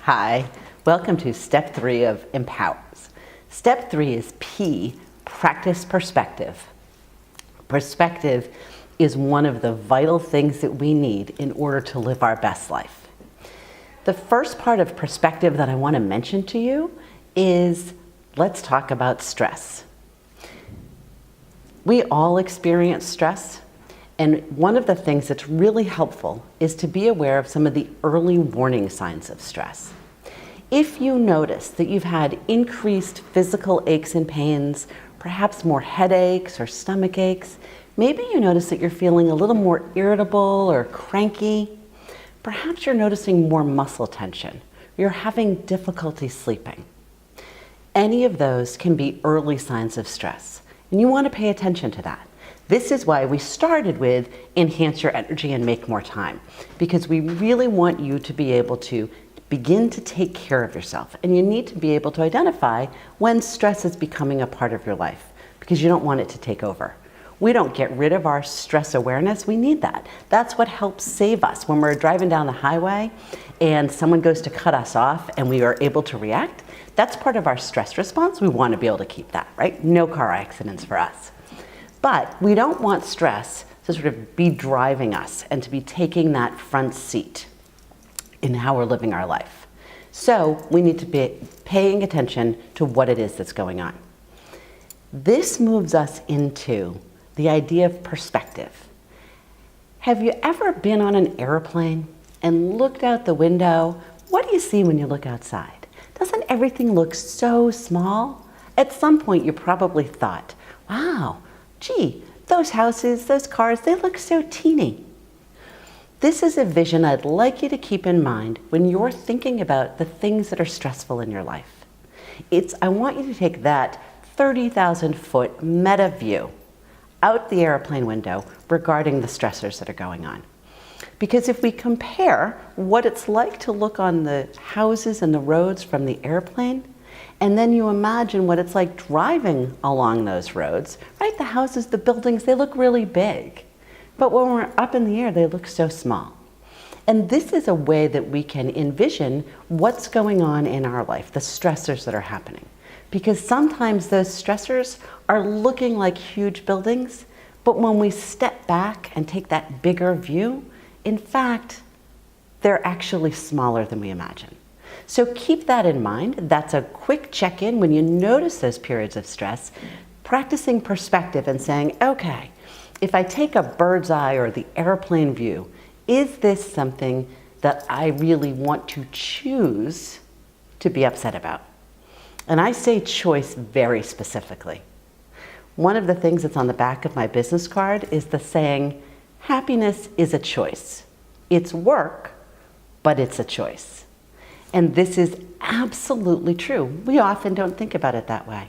Hi, welcome to step 3 of Empowers. Step 3 is P, practice perspective. Perspective is one of the vital things that we need in order to live our best life. The first part of perspective that I want to mention to you is, let's talk about stress. We all experience stress, and one of the things that's really helpful is to be aware of some of the early warning signs of stress. If you notice that you've had increased physical aches and pains, perhaps more headaches or stomach aches, maybe you notice that you're feeling a little more irritable or cranky, perhaps you're noticing more muscle tension, you're having difficulty sleeping. Any of those can be early signs of stress, and you want to pay attention to that. This is why we started with enhance your energy and make more time, because we really want you to be able to begin to take care of yourself, and you need to be able to identify when stress is becoming a part of your life, because you don't want it to take over. We don't get rid of our stress awareness, we need that. That's what helps save us. When we're driving down the highway and someone goes to cut us off and we are able to react, that's part of our stress response. We want to be able to keep that, right? No car accidents for us. But we don't want stress to sort of be driving us and to be taking that front seat in how we're living our life. So we need to be paying attention to what it is that's going on. This moves us into the idea of perspective. Have you ever been on an airplane and looked out the window? What do you see when you look outside? Doesn't everything look so small? At some point you probably thought, wow, gee, those houses, those cars, they look so teeny. This is a vision I'd like you to keep in mind when you're thinking about the things that are stressful in your life. I want you to take that 30,000 foot meta view out the airplane window regarding the stressors that are going on. Because if we compare what it's like to look on the houses and the roads from the airplane, and then you imagine what it's like driving along those roads, right? The houses, the buildings, they look really big. But when we're up in the air, they look so small. And this is a way that we can envision what's going on in our life, the stressors that are happening. Because sometimes those stressors are looking like huge buildings, but when we step back and take that bigger view, in fact, they're actually smaller than we imagine. So keep that in mind. That's a quick check-in when you notice those periods of stress, practicing perspective and saying, okay, if I take a bird's eye or the airplane view, is this something that I really want to choose to be upset about? And I say choice very specifically. One of the things that's on the back of my business card is the saying, happiness is a choice. It's work, but it's a choice. And this is absolutely true. We often don't think about it that way.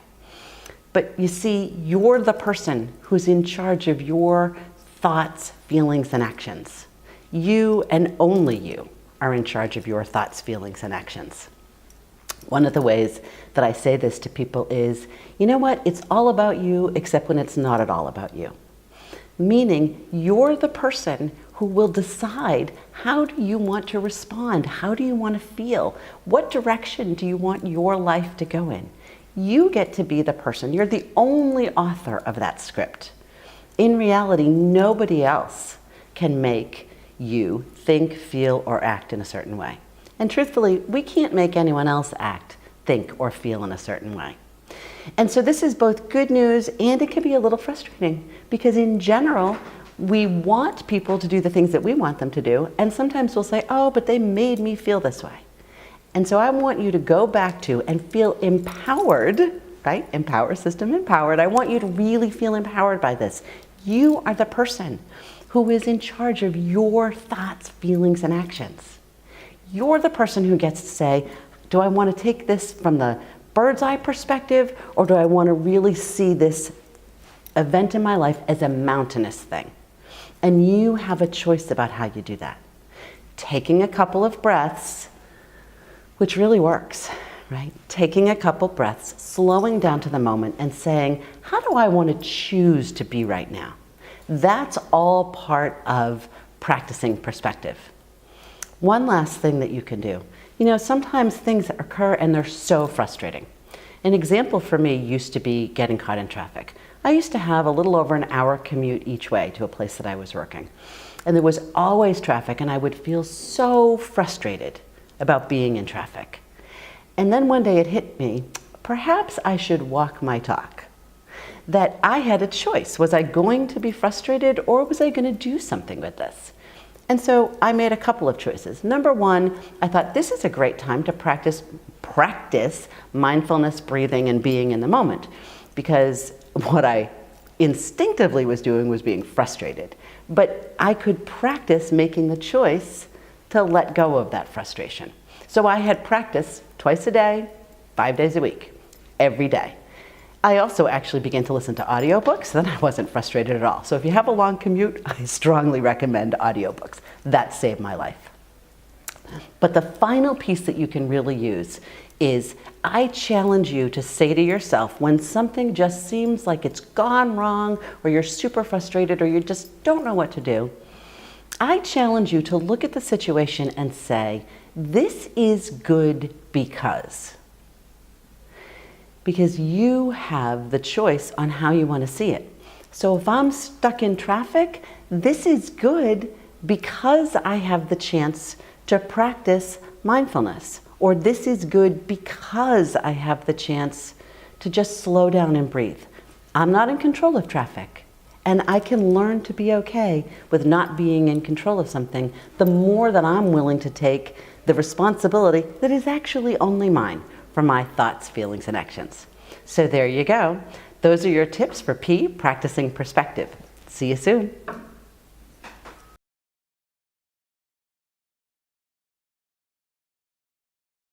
But you see, you're the person who's in charge of your thoughts, feelings, and actions. You and only you are in charge of your thoughts, feelings, and actions. One of the ways that I say this to people is, you know what? It's all about you except when it's not at all about you. Meaning, you're the person who will decide how do you want to respond? How do you want to feel? What direction do you want your life to go in? You get to be the person. You're the only author of that script. In reality, nobody else can make you think, feel, or act in a certain way. And truthfully, we can't make anyone else act, think, or feel in a certain way. And so this is both good news and it can be a little frustrating because in general, we want people to do the things that we want them to do. And sometimes we'll say, oh, but they made me feel this way. And so I want you to go back to and feel empowered, right? Empower system empowered. I want you to really feel empowered by this. You are the person who is in charge of your thoughts, feelings, and actions. You're the person who gets to say, do I want to take this from the bird's eye perspective, or do I want to really see this event in my life as a mountainous thing? And you have a choice about how you do that. Taking a couple of breaths, which really works, right? Taking a couple breaths, slowing down to the moment and saying, how do I want to choose to be right now? That's all part of practicing perspective. One last thing that you can do. Sometimes things occur and they're so frustrating. An example for me used to be getting caught in traffic. I used to have a little over an hour commute each way to a place that I was working. And there was always traffic, and I would feel so frustrated about being in traffic. And then one day it hit me, perhaps I should walk my talk. That I had a choice. Was I going to be frustrated, or was I going to do something with this? And so I made a couple of choices. Number one, I thought this is a great time to practice mindfulness, breathing, and being in the moment. Because what I instinctively was doing was being frustrated. But I could practice making the choice to let go of that frustration. So I had practice twice a day, 5 days a week, every day. I also actually began to listen to audiobooks, then I wasn't frustrated at all. So if you have a long commute, I strongly recommend audiobooks. That saved my life. But the final piece that you can really use is, I challenge you to say to yourself, when something just seems like it's gone wrong, or you're super frustrated, or you just don't know what to do, I challenge you to look at the situation and say, this is good because. Because you have the choice on how you want to see it. So if I'm stuck in traffic, this is good because I have the chance to practice mindfulness. Or this is good because I have the chance to just slow down and breathe. I'm not in control of traffic, and I can learn to be okay with not being in control of something the more that I'm willing to take the responsibility that is actually only mine for my thoughts, feelings, and actions. So there you go. Those are your tips for P, practicing perspective. See you soon.